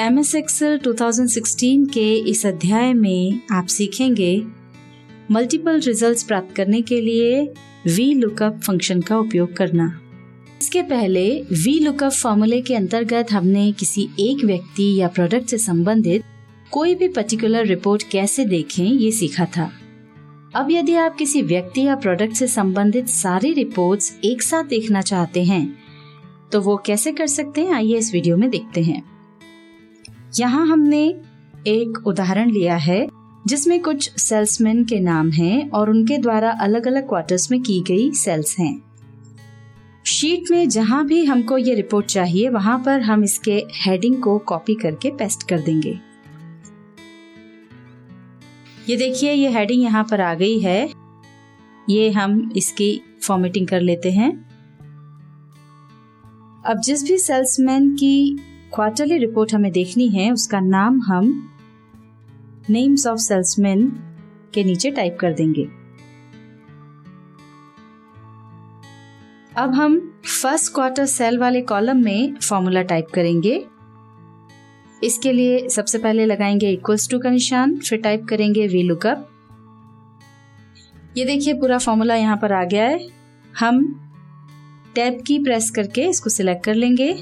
MS Excel 2016 के इस अध्याय में आप सीखेंगे मल्टीपल रिजल्ट्स प्राप्त करने के लिए VLOOKUP फंक्शन का उपयोग करना। इसके पहले VLOOKUP फॉर्मूले के अंतर्गत हमने किसी एक व्यक्ति या प्रोडक्ट से संबंधित कोई भी पर्टिकुलर रिपोर्ट कैसे देखें ये सीखा था। अब यदि आप किसी व्यक्ति या प्रोडक्ट से संबंधित सारी रिपोर्ट्स एक साथ देखना चाहते हैं तो वो कैसे कर सकते हैं, आइए इस वीडियो में देखते हैं। यहाँ हमने एक उदाहरण लिया है जिसमें कुछ सेल्समैन के नाम हैं और उनके द्वारा अलग अलग क्वार्टर्स में की गई सेल्स हैं। शीट में जहां भी हमको ये रिपोर्ट चाहिए वहां पर हम इसके हेडिंग को कॉपी करके पेस्ट कर देंगे। ये देखिए, ये हेडिंग यहाँ पर आ गई है। ये हम इसकी फॉर्मेटिंग कर लेते हैं। अब जिस भी सेल्समैन की क्वार्टरली रिपोर्ट हमें देखनी है उसका नाम हम नेम्स ऑफ सेल्समैन के नीचे टाइप कर देंगे। अब हम फर्स्ट क्वार्टर सेल वाले कॉलम में फॉर्मूला टाइप करेंगे। इसके लिए सबसे पहले लगाएंगे इक्वल्स टू का निशान, फिर टाइप करेंगे VLOOKUP। ये देखिए पूरा फॉर्मूला यहाँ पर आ गया है। हम टैब की प्रेस करके इसको सिलेक्ट कर लेंगे।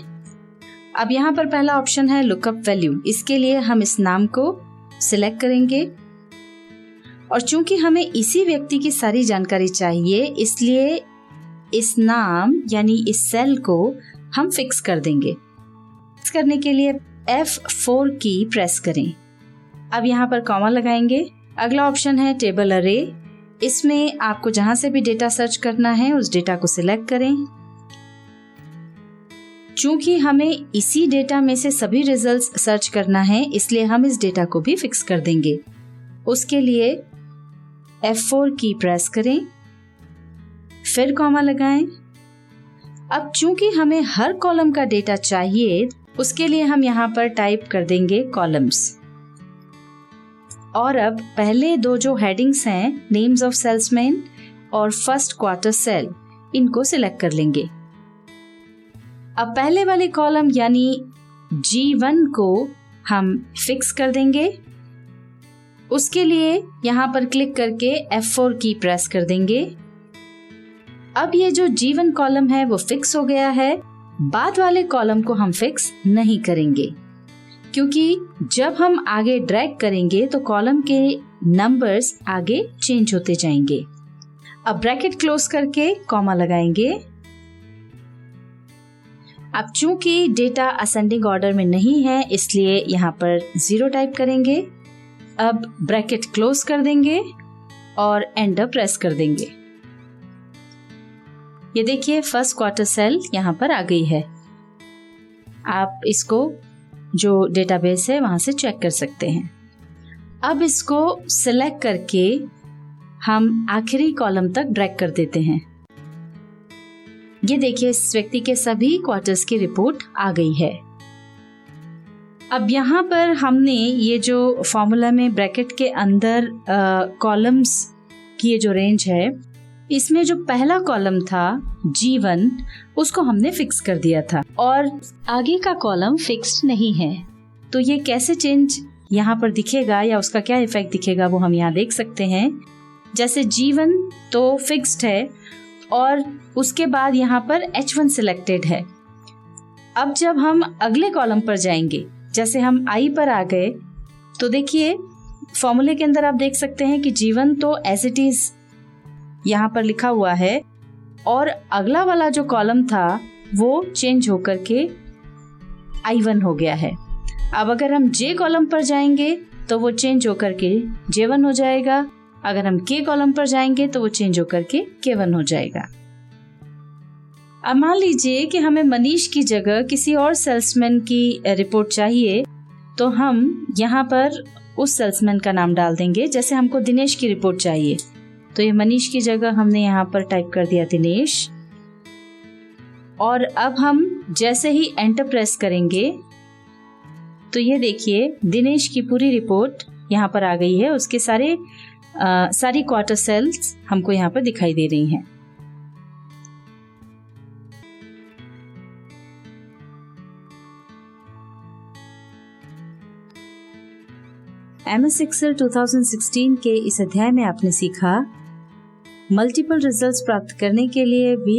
अब यहाँ पर पहला ऑप्शन है लुकअप वैल्यू। इसके लिए हम इस नाम को सिलेक्ट करेंगे और चूंकि हमें इसी व्यक्ति की सारी जानकारी चाहिए इसलिए इस नाम यानी इस सेल को हम फिक्स कर देंगे। फिक्स करने के लिए F4 की प्रेस करें। अब यहाँ पर कॉमा लगाएंगे। अगला ऑप्शन है टेबल अरे। इसमें आपको जहां से भी डेटा सर्च करना है उस डेटा को सिलेक्ट करें। चूंकि हमें इसी डेटा में से सभी रिजल्ट्स सर्च करना है इसलिए हम इस डेटा को भी फिक्स कर देंगे। उसके लिए F4 की प्रेस करें, फिर कॉमा लगाएं। अब चूंकि हमें हर कॉलम का डेटा चाहिए उसके लिए हम यहाँ पर टाइप कर देंगे कॉलम्स। और अब पहले दो जो हेडिंग्स हैं नेम्स ऑफ सेल्समैन और फर्स्ट क्वार्टर सेल, इनको सिलेक्ट कर लेंगे। अब पहले वाले कॉलम यानी G1 को हम फिक्स कर देंगे। उसके लिए यहाँ पर क्लिक करके F4 की प्रेस कर देंगे। अब ये जो G1 कॉलम है वो फिक्स हो गया है। बाद वाले कॉलम को हम फिक्स नहीं करेंगे क्योंकि जब हम आगे ड्रैग करेंगे तो कॉलम के नंबर्स आगे चेंज होते जाएंगे। अब ब्रैकेट क्लोज करके कॉमा लगाएंगे। अब चूंकि डेटा असेंडिंग ऑर्डर में नहीं है इसलिए यहाँ पर 0 टाइप करेंगे। अब ब्रैकेट क्लोज कर देंगे और एंटर प्रेस कर देंगे। ये देखिए फर्स्ट क्वार्टर सेल यहाँ पर आ गई है। आप इसको जो डेटाबेस है वहां से चेक कर सकते हैं। अब इसको सिलेक्ट करके हम आखिरी कॉलम तक ड्रैग कर देते हैं। ये देखिए इस व्यक्ति के सभी क्वार्टर्स की रिपोर्ट आ गई है। अब यहाँ पर हमने ये जो फॉर्मूला में ब्रैकेट के अंदर कॉलम्स की ये जो रेंज है इसमें जो पहला कॉलम था G1 उसको हमने फिक्स कर दिया था और आगे का कॉलम फिक्स्ड नहीं है। तो ये कैसे चेंज यहाँ पर दिखेगा या उसका क्या इफेक्ट दिखेगा वो हम यहाँ देख सकते हैं। जैसे G1 तो फिक्स्ड है और उसके बाद यहाँ पर H1 सिलेक्टेड है। अब जब हम अगले कॉलम पर जाएंगे, जैसे हम I पर आ गए तो देखिए फॉर्मूले के अंदर आप देख सकते हैं कि G1 तो एज इट इज यहाँ पर लिखा हुआ है और अगला वाला जो कॉलम था वो चेंज होकर के I1 हो गया है। अब अगर हम J कॉलम पर जाएंगे तो वो चेंज होकर के J1 हो जाएगा। अगर हम K कॉलम पर जाएंगे तो वो चेंज होकर के K1 हो जाएगा। अब मान लीजिए कि हमें मनीष की जगह किसी और सेल्समैन की रिपोर्ट चाहिए तो हम यहाँ पर उस सेल्समैन का नाम डाल देंगे। जैसे हमको दिनेश की रिपोर्ट चाहिए तो ये मनीष की जगह हमने यहाँ पर टाइप कर दिया दिनेश। और अब हम जैसे ही एंटर प्रेस करेंगे तो ये देखिए दिनेश की पूरी रिपोर्ट यहाँ पर आ गई है। उसके सारी क्वार्टर सेल्स हमको यहाँ पर दिखाई दे रही हैं। MS Excel 2016 के इस अध्याय में आपने सीखा मल्टीपल रिजल्ट्स प्राप्त करने के लिए व्हील